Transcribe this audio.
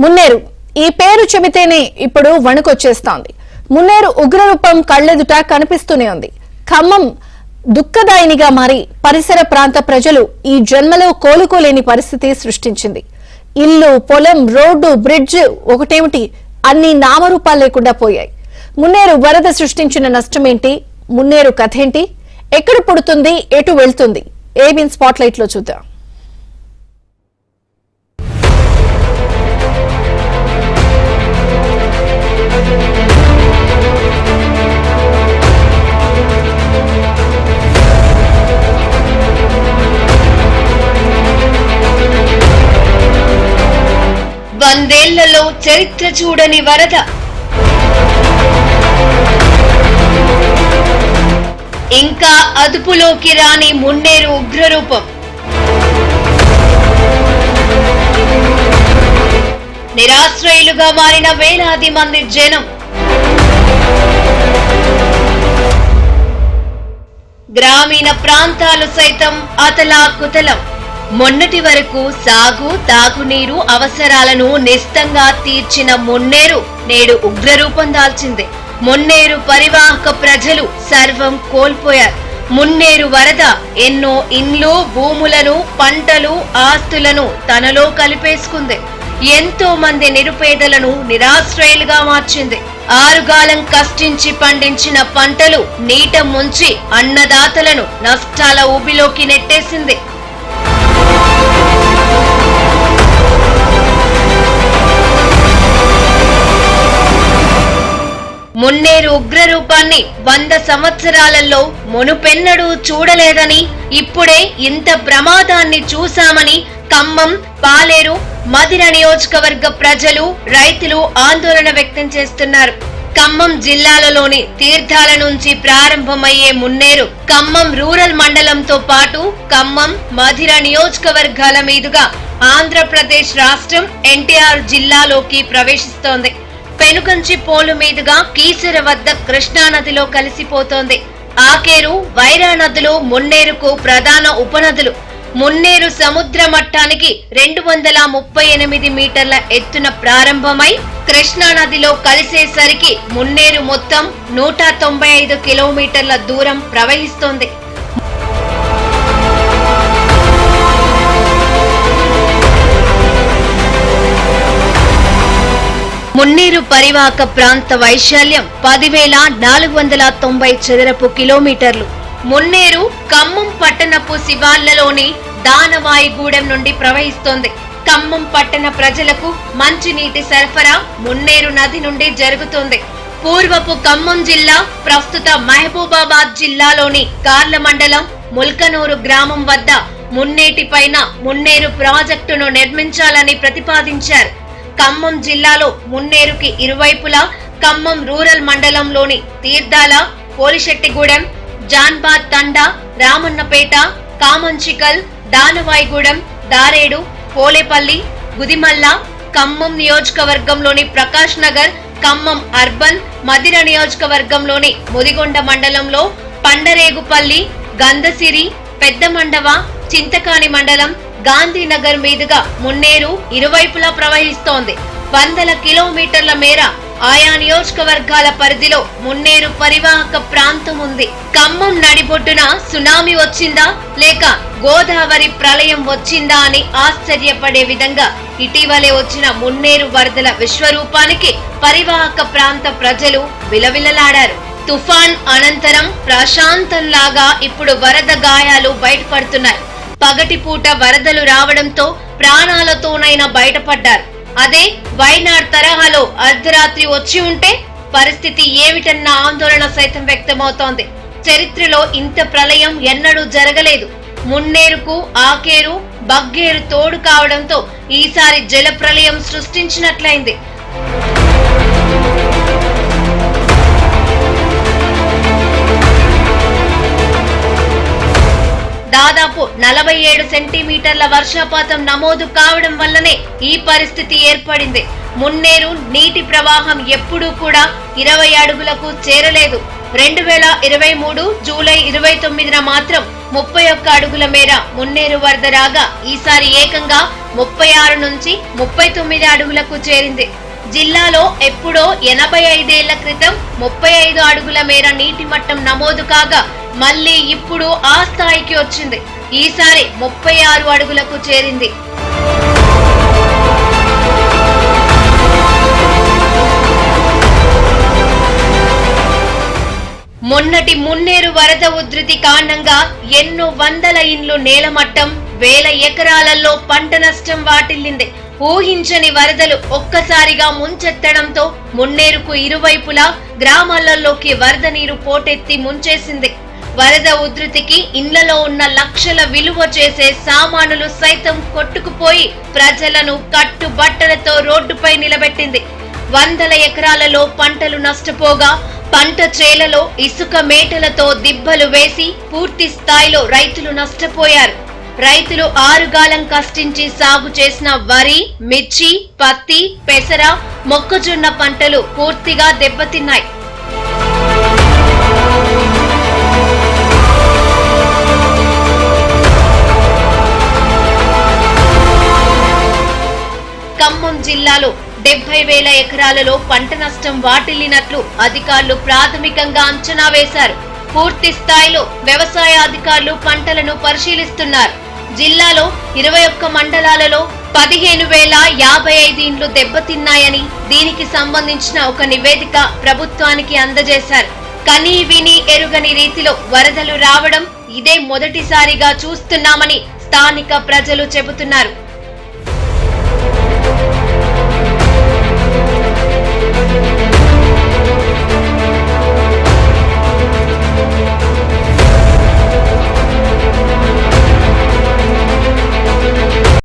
మున్నేరు ఈ పేరు చెబితేనే ఇప్పుడు వణుకొచ్చేస్తోంది. మున్నేరు ఉగ్రరూపం కళ్ళెదుట కనిపిస్తూనే ఉంది. ఖమ్మం దుఃఖదాయినిగా మారి పరిసర ప్రాంత ప్రజలు ఈ జన్మలో కోలుకోలేని పరిస్థితి సృష్టించింది. ఇల్లు, పొలం, రోడ్డు, బ్రిడ్జ్ ఒకటేమిటి అన్ని నామరూపాలు లేకుండా పోయాయి. మున్నేరు వరద సృష్టించిన నష్టమేంటి? మున్నేరు కథేంటి? ఎక్కడ పుడుతుంది, ఎటు వెళ్తుంది? ఏబిన్ స్పాట్లైట్ లో చూద్దాం. వందేళ్లలో చరిత్ర చూడని వరద, ఇంకా అదుపులోకి రాని మున్నేరు ఉగ్రరూపం. నిరాశ్రయులుగా మారిన వేలాది మంది జనం. గ్రామీణ ప్రాంతాలు సైతం అతలాకుతలం. మొన్నటి వరకు సాగు, తాగునీరు అవసరాలను నిస్తంగా తీర్చిన మున్నేరు నేడు ఉగ్రరూపం దాల్చింది. మున్నేరు పరివాహక ప్రజలు సర్వం కోల్పోయారు. మున్నేరు వరద ఎన్నో ఇండ్లు, భూములను, పంటలు, ఆస్తులను తనలో కలిపేసుకుంది. ఎంతో మంది నిరుపేదలను నిరాశ్రయులుగా మార్చింది. ఆరుగాలం కష్టించి పండించిన పంటలు నీట ముంచి అన్నదాతలను నష్టాల ఊబిలోకి నెట్టేసింది. మున్నేరు ఉగ్రరూపాన్ని 100 సంవత్సరాలలో మునుపెన్నడూ చూడలేదని, ఇప్పుడే ఇంత ప్రమాదాన్ని చూశామని ఖమ్మం, పాలేరు, మధిర నియోజకవర్గ ప్రజలు, రైతులు ఆందోళన వ్యక్తం చేస్తున్నారు. ఖమ్మం జిల్లాలలోని తీర్థాల నుంచి ప్రారంభమయ్యే మున్నేరు ఖమ్మం రూరల్ మండలంతో పాటు ఖమ్మం, మధిర నియోజకవర్గాల మీదుగా ఆంధ్రప్రదేశ్ రాష్ట్రం ఎన్టీఆర్ జిల్లాలోకి ప్రవేశిస్తోంది. పెనుగంచి పోలు మీదుగా కీసర వద్ద కృష్ణానదిలో కలిసిపోతోంది. ఆకేరు, వైరా నదులు మున్నేరుకు ప్రధాన ఉపనదులు. మున్నేరు సముద్ర మట్టానికి 238 మీటర్ల ఎత్తున ప్రారంభమై కృష్ణానదిలో కలిసేసరికి మున్నేరు మొత్తం 195 కిలోమీటర్ల దూరం ప్రవహిస్తోంది. మున్నేరు పరివాహక ప్రాంత వైశాల్యం 10,490 చదరపు కిలోమీటర్లు. మున్నేరు ఖమ్మం పట్టణపు శివార్లలోని దానవాయిగూడెం నుండి ప్రవహిస్తోంది. ఖమ్మం పట్టణ ప్రజలకు మంచినీటి సరఫరా మున్నేరు నది నుండి జరుగుతోంది. పూర్వపు ఖమ్మం జిల్లా, ప్రస్తుత మహబూబాబాద్ జిల్లాలోని కార్ల మండలం ముల్కనూరు గ్రామం వద్ద మున్నేటిపైన మున్నేరు ప్రాజెక్టును నిర్మించాలని ప్రతిపాదించారు. ఖమ్మం జిల్లాలో మున్నేరుకి ఇరువైపులా ఖమ్మం రూరల్ మండలంలోని తీర్థాల, పోలిశెట్టిగూడెం, జాన్బాద్ తండా, రామన్నపేట, కామంచికల్, దానవాయిగూడెం, దారేడు, పోలేపల్లి, గుదిమల్ల, ఖమ్మం నియోజకవర్గంలోని ప్రకాష్ నగర్, ఖమ్మం అర్బన్, మధిర నియోజకవర్గంలోని ముదిగొండ మండలంలో పండరేగుపల్లి, గంధసిరి, పెద్ద మండవ, చింతకాని మండలం, గాంధీనగర్ మీదుగా మున్నేరు ఇరువైపులా ప్రవహిస్తోంది. వందల కిలోమీటర్ల మేర ఆయా నియోజకవర్గాల పరిధిలో మున్నేరు పరివాహక ప్రాంతం ఉంది. ఖమ్మం నడిబొడ్డున సునామీ వచ్చిందా లేక గోదావరి ప్రళయం వచ్చిందా అని ఆశ్చర్యపడే విధంగా ఇటీవలే వచ్చిన మున్నేరు వరదల విశ్వరూపానికి పరివాహక ప్రాంత ప్రజలు విలవిలలాడారు. తుఫాన్ అనంతరం ప్రశాంతంలాగా ఇప్పుడు వరద గాయాలు బయటపడుతున్నాయి. పగటిపూట వరదలు రావడంతో ప్రాణాలతోనైనా బయటపడ్డారు. అదే వైనాడ్ తరహాలో అర్ధరాత్రి వచ్చి ఉంటే పరిస్థితి ఏమిటన్న ఆందోళన సైతం వ్యక్తమవుతోంది. చరిత్రలో ఇంత ప్రళయం ఎన్నడూ జరగలేదు. మున్నేరుకు ఆకేరు, బగ్గేరు తోడు కావడంతో ఈసారి జల ప్రళయం సృష్టించినట్లయింది. దాదాపు 47 సెంటీమీటర్ల వర్షపాతం నమోదు కావడం వల్లనే ఈ పరిస్థితి ఏర్పడింది. మున్నేరు నీటి ప్రవాహం ఎప్పుడూ కూడా 20 అడుగులకు చేరలేదు. 2023 జూలై 29న మాత్రం 31 అడుగుల మేర మున్నేరు వరద రాగా ఈసారి ఏకంగా 36 నుంచి 39 అడుగులకు చేరింది. జిల్లాలో ఎప్పుడో 85 ఏళ్ల క్రితం 35 అడుగుల మేర నీటి మట్టం నమోదు కాగా మళ్లీ ఇప్పుడు ఆ స్థాయికి వచ్చింది. ఈసారి 36 అడుగులకు చేరింది. మొన్నటి మున్నేరు వరద ఉధృతి కారణంగా ఎన్నో వందల ఇండ్లు నేలమట్టం, వేల ఎకరాలలో పంట నష్టం వాటిల్లింది. ఊహించని వరదలు ఒక్కసారిగా ముంచెత్తడంతో మున్నేరుకు ఇరువైపులా గ్రామాలలోకి వరద నీరు పోటెత్తి ముంచేసింది. వరద ఉధృతికి ఇండ్లలో ఉన్న లక్షల విలువ చేసే సామానులు సైతం కొట్టుకుపోయి ప్రజలను కట్టుబట్టలతో రోడ్డుపై నిలబెట్టింది. వందల ఎకరాలలో పంటలు నష్టపోగా పంట చేలలో ఇసుక మేటలతో దిబ్బలు వేసి పూర్తి స్థాయిలో రైతులు నష్టపోయారు. రైతులు ఆరుగాలం కష్టించి సాగు చేసిన వరి, మిర్చి, పత్తి, పెసర, మొక్కజొన్న పంటలు పూర్తిగా దెబ్బతిన్నాయి. ఖమ్మం జిల్లాలో 70,000 ఎకరాలలో పంట నష్టం వాటిల్లినట్లు అధికారులు ప్రాథమికంగా అంచనా వేశారు. పూర్తి స్థాయిలో వ్యవసాయ అధికారులు పంటలను పరిశీలిస్తున్నారు. జిల్లాలో 21 మండలాలలో 15,055 ఇండ్లు దెబ్బతిన్నాయని, దీనికి సంబంధించిన ఒక నివేదిక ప్రభుత్వానికి అందజేశారు. కనీ విని ఎరుగని రీతిలో వరదలు రావడం ఇదే మొదటిసారిగా చూస్తున్నామని స్థానిక ప్రజలు చెబుతున్నారు.